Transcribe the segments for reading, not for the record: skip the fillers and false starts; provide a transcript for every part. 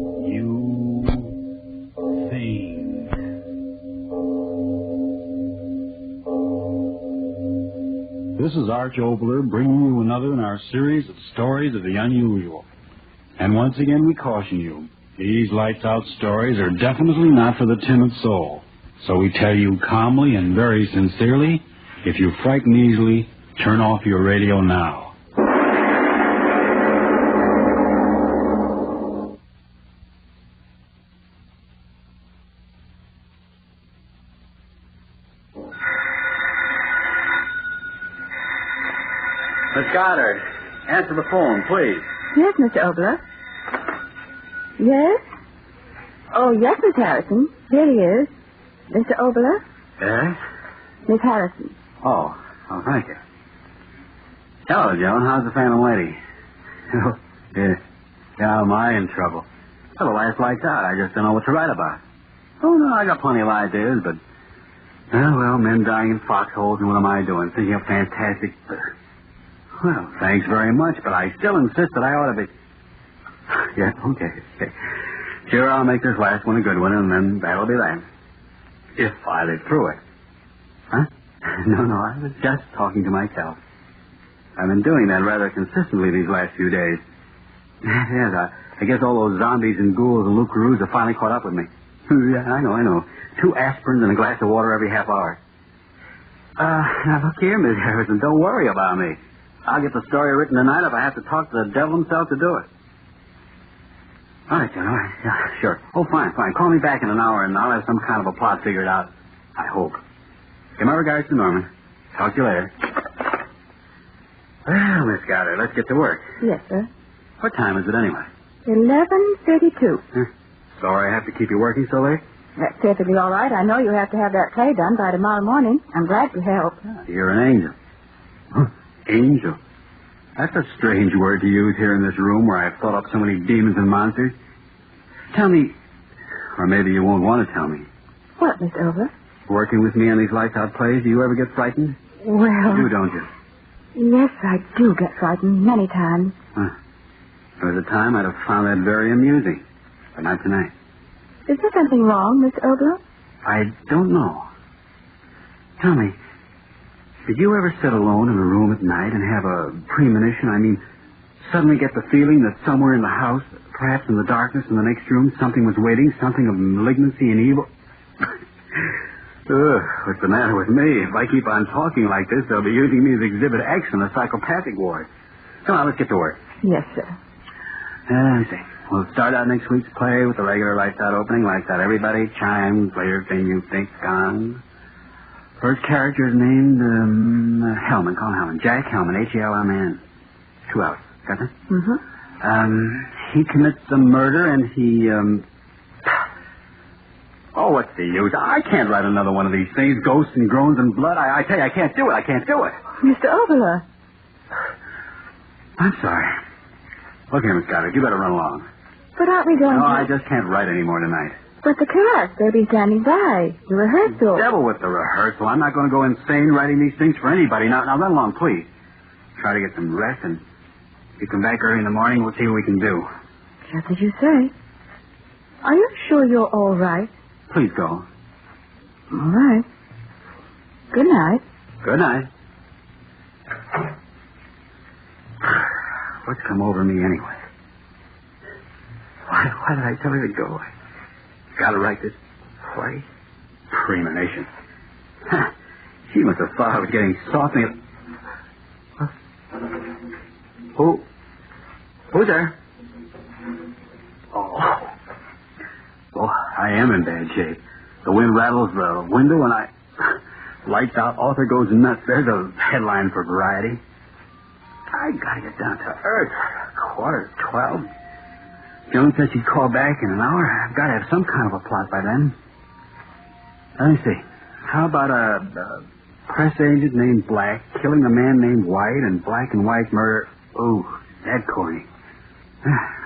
You think. This is Arch Oboler bringing you another in our series of stories of the unusual. And once again we caution you, these lights-out stories are definitely not for the timid soul. So we tell you calmly and very sincerely, if you frighten easily, turn off your radio now. Miss Goddard, answer the phone, please. Yes, Mr. Oboler. Yes? Oh, yes, Miss Harrison. Here he is. Mr. Oboler? Yes? Miss Harrison. Oh, thank you. Hello, Joan. How's the Phantom Lady? Yes. Yeah, am I in trouble? Well, the last light's out. I just don't know what to write about. Oh, no, I got plenty of ideas, but... Well, men dying in foxholes, and what am I doing? Thinking of fantastic... Well, thanks very much, but I still insist that I ought to be... Yeah, okay. Sure, I'll make this last one a good one, and then that'll be that. If I live through it. Huh? No, I was just talking to myself. I've been doing that rather consistently these last few days. Yes, I guess all those zombies and ghouls and lookaroos have finally caught up with me. Yeah, I know. 2 aspirins and a glass of water every half hour. Now look here, Miss Harrison, don't worry about me. I'll get the story written tonight if I have to talk to the devil himself to do it. All right, John, all right. Yeah, sure. Oh, fine. Call me back in an hour, and I'll have some kind of a plot figured out. I hope. Give my regards to Norman. Talk to you later. Well, Miss Goddard, let's get to work. Yes, sir. What time is it anyway? 11:32. Sorry I have to keep you working so late? That's perfectly all right. I know you have to have that play done by tomorrow morning. I'm glad to help. You're an angel. Huh? Angel? That's a strange word to use here in this room where I've thought up so many demons and monsters. Tell me, or maybe you won't want to tell me. What, Miss Oboler? Working with me on these lights-out plays, do you ever get frightened? Well... You do, don't you? Yes, I do get frightened many times. Huh. There was a time I'd have found that very amusing, but not tonight. Is there something wrong, Miss Oboler? I don't know. Tell me, did you ever sit alone in a room at night and have a premonition? I mean, suddenly get the feeling that somewhere in the house, perhaps in the darkness in the next room, something was waiting, something of malignancy and evil? What's the matter with me? If I keep on talking like this, they'll be using me as Exhibit X in the psychopathic ward. Come on, let's get to work. Yes, sir. Let me see. We'll start out next week's play with the regular lights-out opening. Lights out, everybody. Chimes, later thing you think, gong. First character is named Hellman. Call him Hellman. Jack Hellman, H-E-L-M-A-N. 2 hours. Got that? Mm-hmm. He commits a murder and he, Oh, what's the use? I can't write another one of these things. Ghosts and groans and blood. I tell you, I can't do it. Mr. Oboler. I'm sorry. Look here, Miss Goddard, you better run along. But aren't we going No, to... I just can't write any more tonight. But the cast, they'll be standing by. The rehearsal. Devil with the rehearsal. I'm not going to go insane writing these things for anybody. Now run along, please. Try to get some rest, and if you come back early in the morning, we'll see what we can do. Just as you say. Are you sure you're all right? Please go. All right. Good night. Good night. What's come over me anyway? Why did I tell her to go? Gotta write this play. Premonition. She must have thought I was getting soft. Who's there? Oh, I am in bad shape. The wind rattles the window and lights out, author goes nuts. There's a headline for Variety. I gotta get down to earth. 11:45. Joan said she'd call back in an hour. I've got to have some kind of a plot by then. Let me see. How about a press agent named Black killing a man named White and Black and White murder? Ooh, that corny.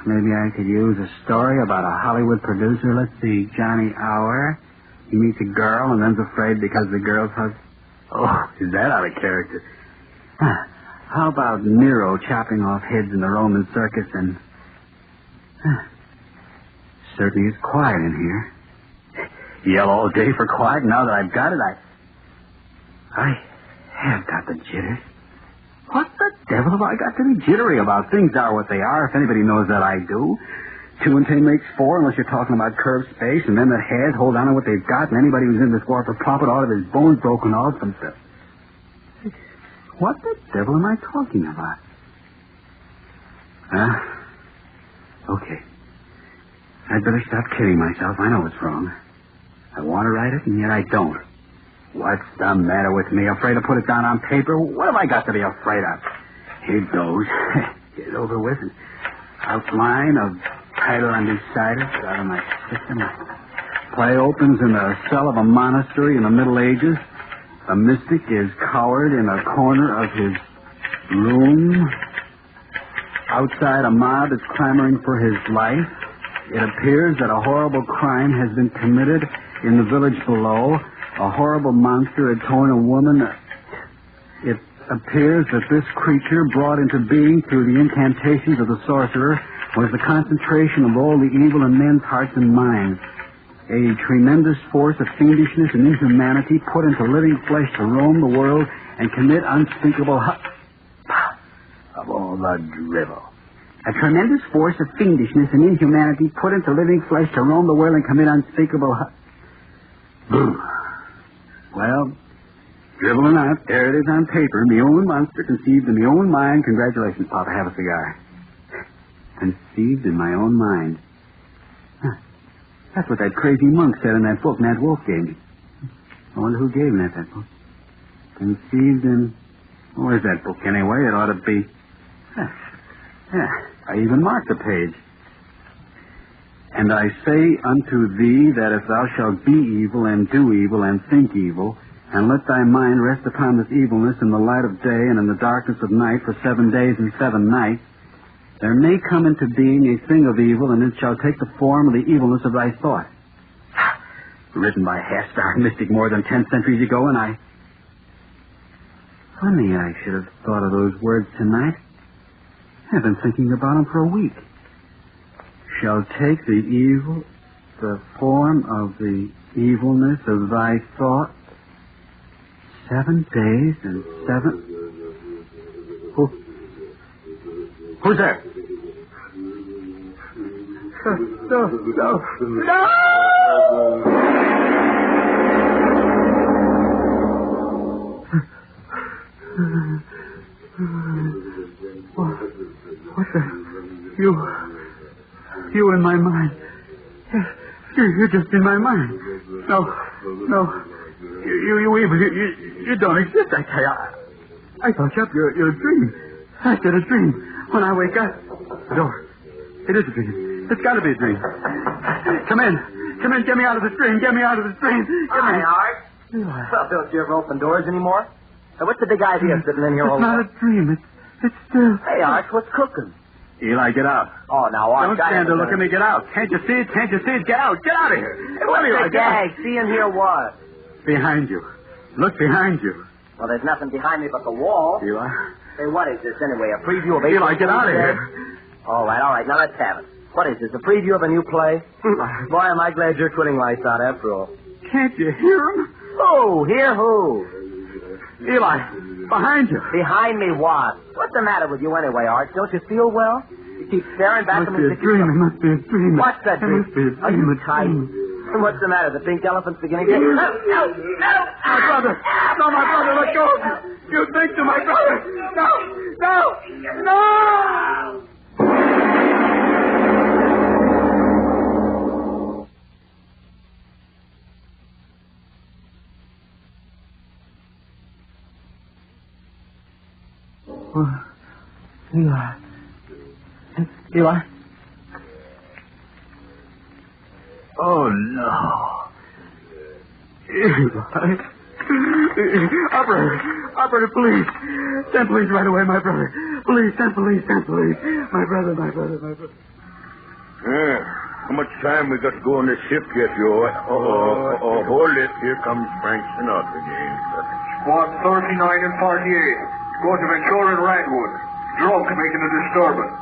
Maybe I could use a story about a Hollywood producer. Let's see. Johnny Hour. He meets a girl and then's afraid because the girl's husband. Oh, is that out of character? How about Nero chopping off heads in the Roman circus and... certainly is quiet in here. Yell all day for quiet. Now that I've got it, I have got the jitters. What the devil have I got to be jittery about? Things are what they are, if anybody knows that I do. 2 and 2 makes 4, unless you're talking about curved space, and then that has hold on to what they've got, and anybody who's in this war for profit ought to have his bones broken off and stuff. What the devil am I talking about? Okay. I'd better stop kidding myself. I know it's wrong. I want to write it, and yet I don't. What's the matter with me? Afraid to put it down on paper? What have I got to be afraid of? Here goes. Get it over with. Outline of title undecided. Out of my system. Play opens in the cell of a monastery in the Middle Ages. A mystic is cowered in a corner of his room. Outside, a mob is clamoring for his life. It appears that a horrible crime has been committed in the village below. A horrible monster had torn a woman. It appears that this creature, brought into being through the incantations of the sorcerer, was the concentration of all the evil in men's hearts and minds. A tremendous force of fiendishness and inhumanity put into living flesh to roam the world and commit unspeakable of all the drivel. A tremendous force of fiendishness and inhumanity put into living flesh to roam the world and commit unspeakable Well, drivel or not, there it is on paper. Me own monster conceived in my own mind. Congratulations, Papa. Have a cigar. Conceived in my own mind. That's what that crazy monk said in that book Nat Wolf gave me. I wonder who gave Nat that book. Conceived in... Where's that book anyway? It ought to be... I even marked the page. And I say unto thee that if thou shalt be evil and do evil and think evil, and let thy mind rest upon this evilness in the light of day and in the darkness of night for 7 days and 7 nights, there may come into being a thing of evil, and it shall take the form of the evilness of thy thought. Written by a half-starved mystic more than 10 centuries ago, and Funny I should have thought of those words tonight. I've been thinking about them for a week. Shall take the form of the evilness of thy thought. 7 days and 7... Who's there? No! What's that? You in my mind. You're just in my mind. No. You don't exist, I tell you. I thought you're a dream. I said a dream. When I wake up, the door. It is a dream. It's got to be a dream. Come in. Get me out of this dream. Hi, Art. Well, don't you ever open doors anymore? Now, what's the big idea sitting in here all It's not a dream. It's still... Hey, Art, what's cooking? Eli, get out. Oh, now, Art... Don't stand there. Look at me. Get out. Can't you see it? Get out. Get out of here. Hey, what's the gag? See and hear what? Behind you. Look behind you. Well, there's nothing behind me but the wall. Eli. Hey, what is this anyway? A preview of... Eli, get out of here. All right. Now, let's have it. What is this, a preview of a new play? Boy, am I glad you're quitting lights out after all. Can't you hear him? Who? Hear who? Eli, behind you. Behind me what? What's the matter with you anyway, Art? Don't you feel well? You keep staring back at me. It must be a dream. What's that dream? It must be a dream. Are you tight? And what's the matter? The pink elephant's beginning to... No! My brother! No, my brother, let go! You think to my brother! No! Eli? Oh, no. Eli? Operator, police. Send police right away, my brother. Police, send police. My brother. How much time we got to go on this ship yet, Joe? Oh, hold it. Here comes Frank Sinatra again. Squad 39 and 48. Go to Ventura and Redwood. Drunk, making a disturbance.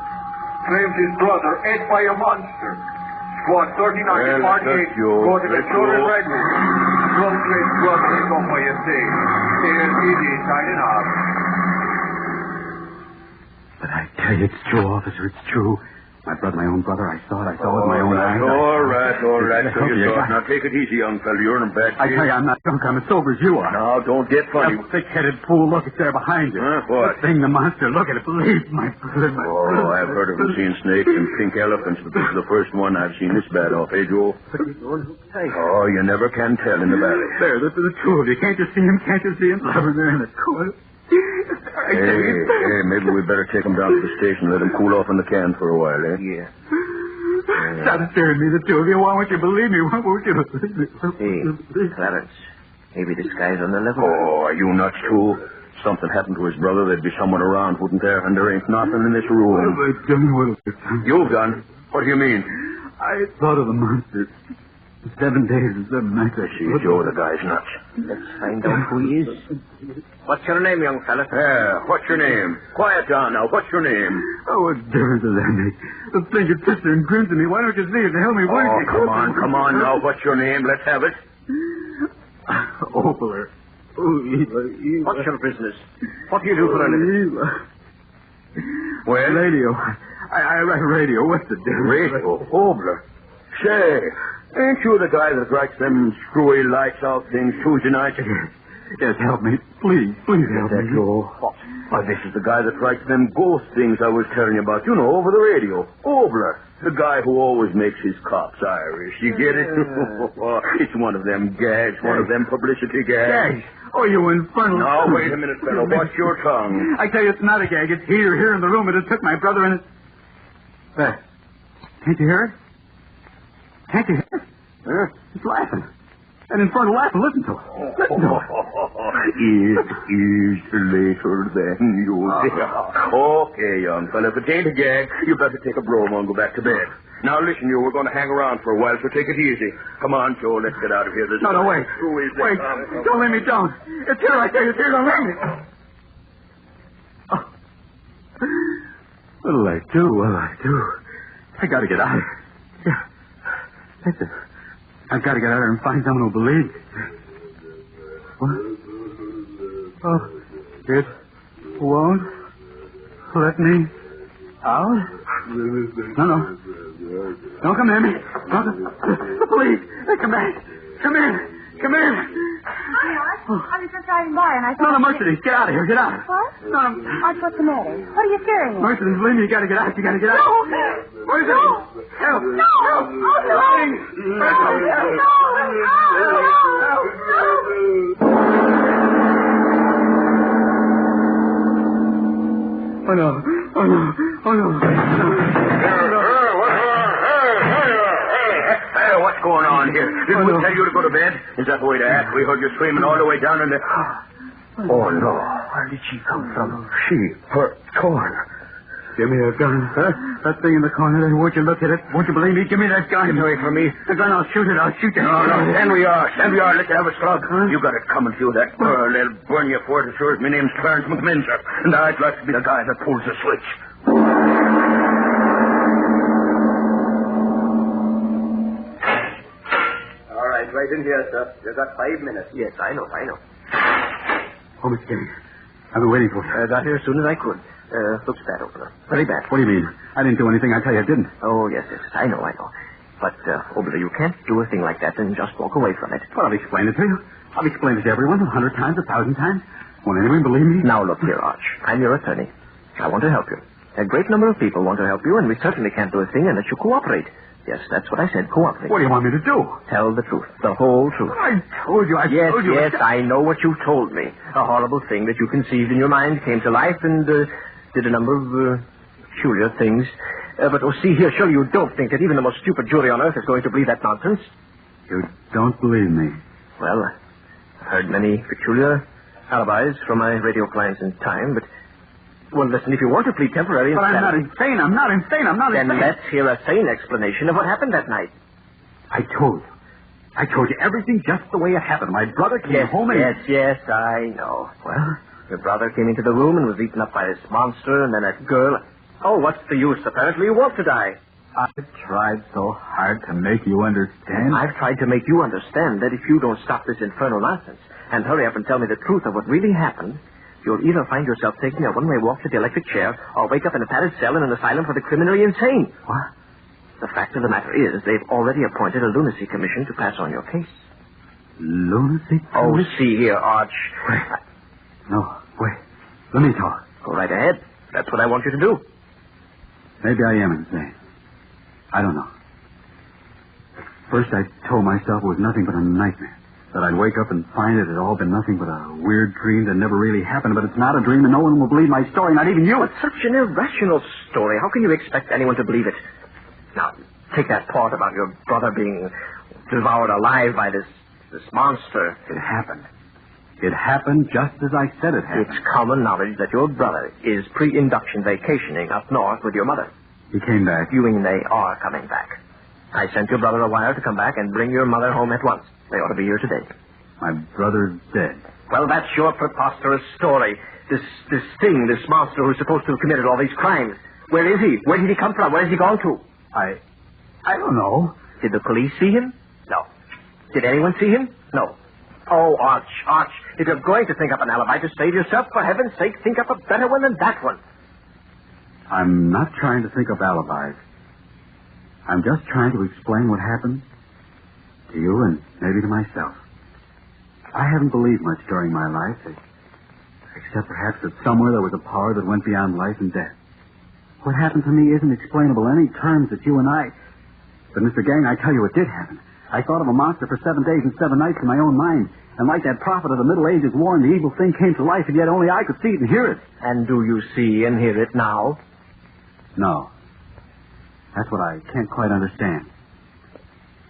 Claims his brother ate by a monster. Go on, 39 and 48. Go to Ventura and Redwood. 12 place 12 place on where you stay. Here's Easy signing off. But I tell you, it's true, officer. It's true. My own brother. I saw it with my own eyes. All right. So you thought. Now take it easy, young fella. You're in a bad shape. I tell you, I'm not drunk. I'm as sober as you are. Now, don't get funny. You thick-headed fool. Look, it's there behind you. Huh? What? The thing, the monster. Look at it. Believe my brother. Oh, I've heard of them seeing snakes and pink elephants, but this is the first one I've seen this bad off, eh, Joe? Oh, you never can tell in the valley. There, the two of you. Can't you see him? Can't you see him? Over there in the corner. Hey, maybe we better take him down to the station, let him cool off in the can for a while, eh? Yeah. Stop staring at me, the two of you. Why won't you believe me? Why won't you believe me? Hey, Clarence. Maybe this guy's on the level. Oh, are you nuts, too? Something happened to his brother, there'd be someone around, wouldn't there? And there ain't nothing in this room. I've done what I've done. You've done? What do you mean? I thought of the monster. 7 days and 7 nights. Joe, the guy's nuts. Let's find out who he is. What's your name, young fella? Yeah, what's your name? Quiet down now. What's your name? Oh, what difference does that make? The thing is twisted and grins at me. Why don't you see it to help me? Oh, come on now. What's your name? Let's have it. Oboler. What's your business? What do you do for a living? Well? Radio. I write radio. What's the difference? Radio? Oboler. Say, ain't you the guy that writes them screwy lights out things Tuesday nights? Yes, help me. Please help me. Why, this is the guy that writes them ghost things I was telling you about, over the radio. Oboler. The guy who always makes his cops Irish. You get it? It's one of them gags, one of them publicity gags. Gags? Oh, you infernal... Now, wait a minute, fellow. Watch your tongue. I tell you, it's not a gag. It's here in the room. It has took my brother and... There. Can't you hear it? Can't you hear it? Huh? It's laughing. An infernal laugh. Listen to it. Listen to it. It is later than you think. Okay, young fella. If it ain't a gag, you better take a bromo and go back to bed. Now, listen, we're going to hang around for a while, so take it easy. Come on, Joe, let's get out of here. No, wait. Wait. Don't let me down. It's here, I tell you. It's here. Don't let me. Oh. What'll I do? I got to get out of here. Yeah. That's it. I've got to get out of here and find someone who believes. What? Oh, it won't let me out? No. Don't come in. The police. They come back. Come in. Hi, Arch. I was just driving by and I thought... No, Mercedes, get out of here. Get out. What? No. Arch, what's the matter? What are you staring at? Mercedes, believe me, you got to get out. You got to get out. No. Where is it? Help. No. Oh, no. Oh, no. Hey, what's going on here? Didn't we tell you to go to bed? Is that the way to act? We heard you screaming all the way down in the... Oh, no. Where did she come from? Her torn. Give me that gun. Huh? That thing in the corner there. Won't you look at it? Won't you believe me? Give me that gun. Get away from me. The gun, I'll shoot it. No. Stand we are. Let's have a slug. Huh? You got it coming to you, that girl. They'll burn you for it as sure as my name's Clarence McMinzer. And I'd like to be the guy that pulls the switch. All right, right in here, sir. You've got 5 minutes. Yes, I know. Oh, Miss Kenny. I've been waiting for you. Got here as soon as I could. Looks bad, Oboler. Very bad. What do you mean? I didn't do anything. I tell you I didn't. Oh, yes. I know. But, Oboler, you can't do a thing like that and just walk away from it. Well, I'll explain it to you. I've explained it to everyone 100 times, 1,000 times. Won't anyone believe me? Now, look here, Arch. I'm your attorney. I want to help you. A great number of people want to help you, and we certainly can't do a thing unless you cooperate. Yes, that's what I said, cooperate. What do you want me to do? Tell the truth. The whole truth. I told you. Yes, I know what you told me. A horrible thing that you conceived in your mind came to life and did a number of peculiar things. But, see here, surely you don't think that even the most stupid jury on earth is going to believe that nonsense? You don't believe me? Well, I've heard many peculiar alibis from my radio clients in time, but... Well, listen, if you want to plead temporary... But I'm not insane. I'm not insane. Then let's hear a sane explanation of what happened that night. I told you everything just the way it happened. My brother came home and... Yes, I know. Well, your brother came into the room and was eaten up by this monster and then that girl. Oh, what's the use? Apparently you want to die. I've tried so hard to make you understand. I've tried to make you understand that if you don't stop this infernal nonsense and hurry up and tell me the truth of what really happened, you'll either find yourself taking a one-way walk to the electric chair or wake up in a padded cell in an asylum for the criminally insane. What? The fact of the matter is they've already appointed a lunacy commission to pass on your case. Lunacy? Oh, see here, Arch. Wait. No, wait. Let me talk. Go right ahead. That's what I want you to do. Maybe I am insane. I don't know. First, I told myself it was nothing but a nightmare. That I'd wake up and find it had all been nothing but a weird dream that never really happened. But it's not a dream, and no one will believe my story, not even you. It's such an irrational story. How can you expect anyone to believe it? Now, take that part about your brother being devoured alive by this monster. It happened. It happened just as I said it happened. It's common knowledge that your brother is pre-induction vacationing up north with your mother. He came back. You mean they are coming back? I sent your brother a wire to come back and bring your mother home at once. They ought to be here today. My brother's dead. Well, that's your preposterous story. This monster who's supposed to have committed all these crimes. Where is he? Where did he come from? Where has he gone to? I don't know. Did the police see him? No. Did anyone see him? No. Oh, Arch, if you're going to think up an alibi to save yourself, for heaven's sake, think up a better one than that one. I'm not trying to think of alibis. I'm just trying to explain what happened to you and maybe to myself. I haven't believed much during my life, except perhaps that somewhere there was a power that went beyond life and death. What happened to me isn't explainable in any terms that you and I... But, Mr. Gang, I tell you what did happen. I thought of a monster for 7 days and 7 nights in my own mind. And like that prophet of the Middle Ages warned, the evil thing came to life, and yet only I could see it and hear it. And do you see and hear it now? No. That's what I can't quite understand.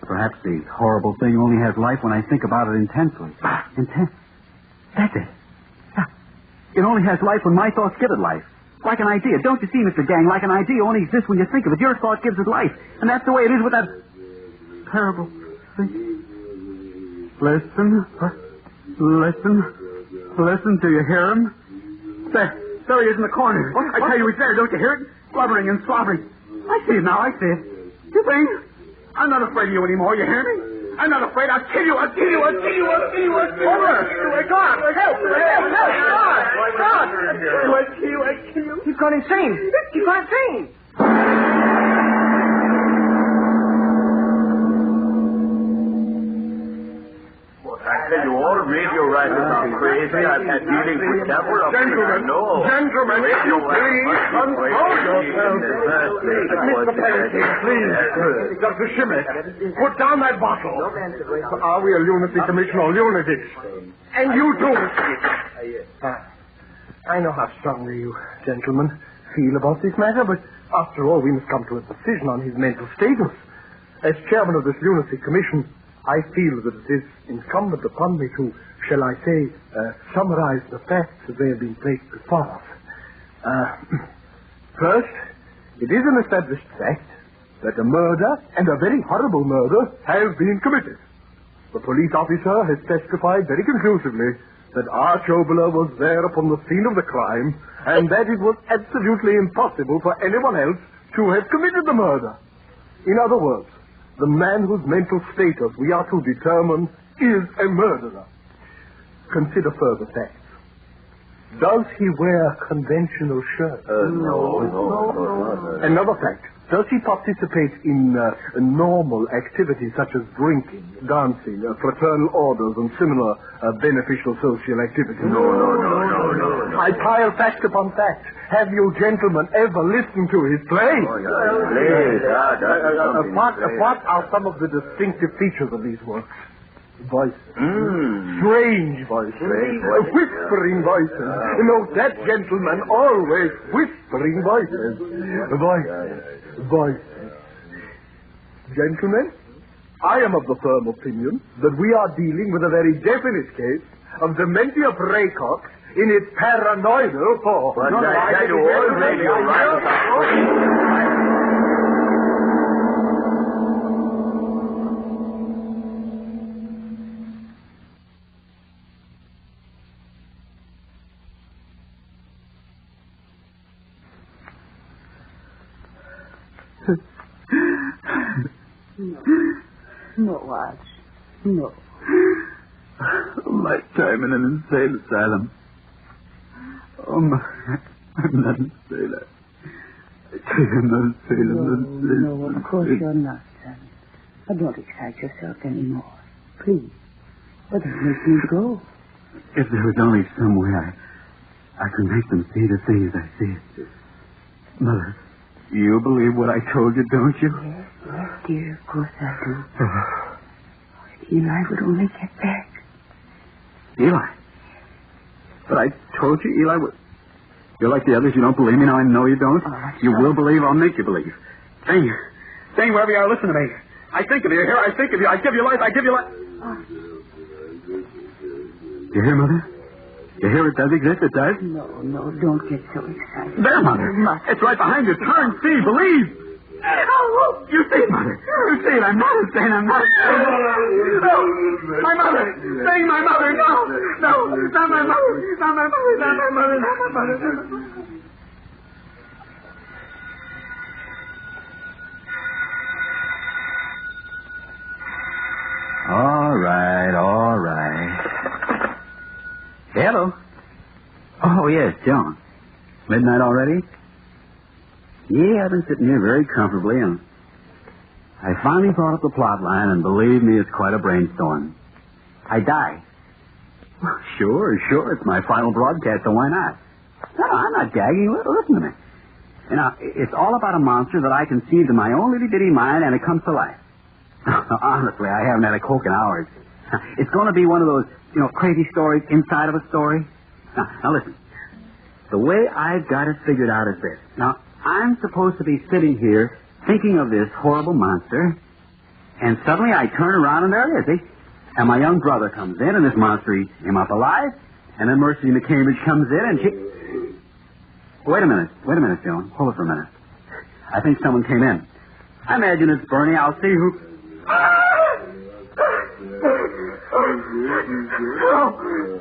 Perhaps the horrible thing only has life when I think about it intensely. That's it. It only has life when my thoughts give it life. Like an idea. Don't you see, Mr. Gang? Like an idea only exists when you think of it. Your thought gives it life. And that's the way it is with that terrible thing. Listen. Listen. Do you hear him? There he is in the corner. I tell you, he's there. Don't you hear it? Blubbering and slobbering. I see it now. I see it. You think? I'm not afraid of you anymore. You hear me? I'm not afraid. I'll kill you. Over. God. I kill you. He's gone insane. I tell you, all radio writers are crazy. I've had dealings with several of them. Gentlemen, if you please, control yourselves. Mr. Pelletier, please. Dr. Schimmick, put down that bottle. Are we a lunacy commission or lunatics? And you too. I know how strongly you gentlemen feel about this matter, but after all, we must come to a decision on his mental status. As chairman of this lunacy commission, I feel that it is incumbent upon me to, shall I say, summarize the facts as they have been placed before us. First, it is an established fact that a murder, and a very horrible murder, has been committed. The police officer has testified very conclusively that Arch Oboler was there upon the scene of the crime, and that it was absolutely impossible for anyone else to have committed the murder. In other words, the man whose mental status we are to determine is a murderer. Consider further facts. Does he wear conventional shirts? No. Another fact. Does he participate in normal activities such as drinking, dancing, fraternal orders, and similar beneficial social activities? No. I pile fact upon fact. Have you gentlemen ever listened to his plays? What are some of the distinctive features of these works? Voices. Strange voices. Whispering voices. Note that, gentlemen, always whispering voices. Voices. Gentlemen, I am of the firm opinion that we are dealing with a very definite case of dementia praecox in its paranoidal form. But I tell you, all radio No, Arch. No. A lifetime in an insane asylum. Oh, my. I'm not insane. I'm not insane. No, of course you're not, son. But don't excite yourself anymore. Please. But it makes me go. If there was only some way I could make them see the things I see. Mother, you believe what I told you, don't you? Yes, dear, of course I do. If Eli would only get back. Eli? But I told you Eli would... You're like the others. You don't believe me. Now I know you don't. You will believe. I'll make you believe. Sing, wherever you are, listen to me. I think of you. Here, I think of you. I give you life. I give you life. You hear, Mother? You hear it does exist? It does? No, don't get so excited. There, Mother. It's right behind you. Turn, see, believe. You see it, Mother. You see it. I'm not insane. I'm not insane. No. My mother. Sing, my mother. No. Not my mother. Not my mother. Not my mother. Not my mother. Not my mother. All right. Hello. Oh, yes, John. Midnight already? Yeah, I've been sitting here very comfortably, and I finally thought up the plot line, and believe me, it's quite a brainstorm. I die. Well, sure. It's my final broadcast, so why not? No, I'm not gagging. Listen to me. You know, it's all about a monster that I conceived in my own little-bitty mind, and it comes to life. Honestly, I haven't had a Coke in hours. It's going to be one of those, crazy stories inside of a story. Now listen. The way I've got it figured out is this. Now, I'm supposed to be sitting here thinking of this horrible monster, and suddenly I turn around and there it is, see? And my young brother comes in, and this monster eats him up alive, and then Mercy McCambridge comes in, and she... Wait a minute, Joan. Hold it for a minute. I think someone came in. I imagine it's Bernie. I'll see who...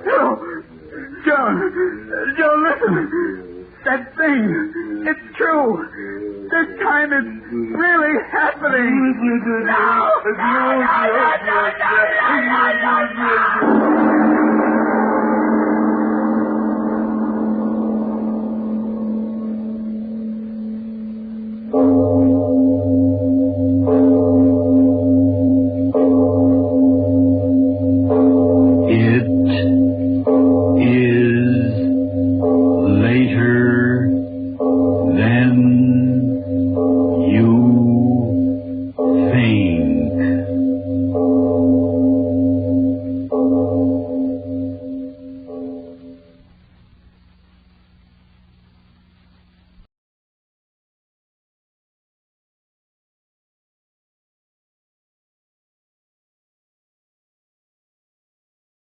No. Joan, listen. That thing, it's true. This time it's really happening. No.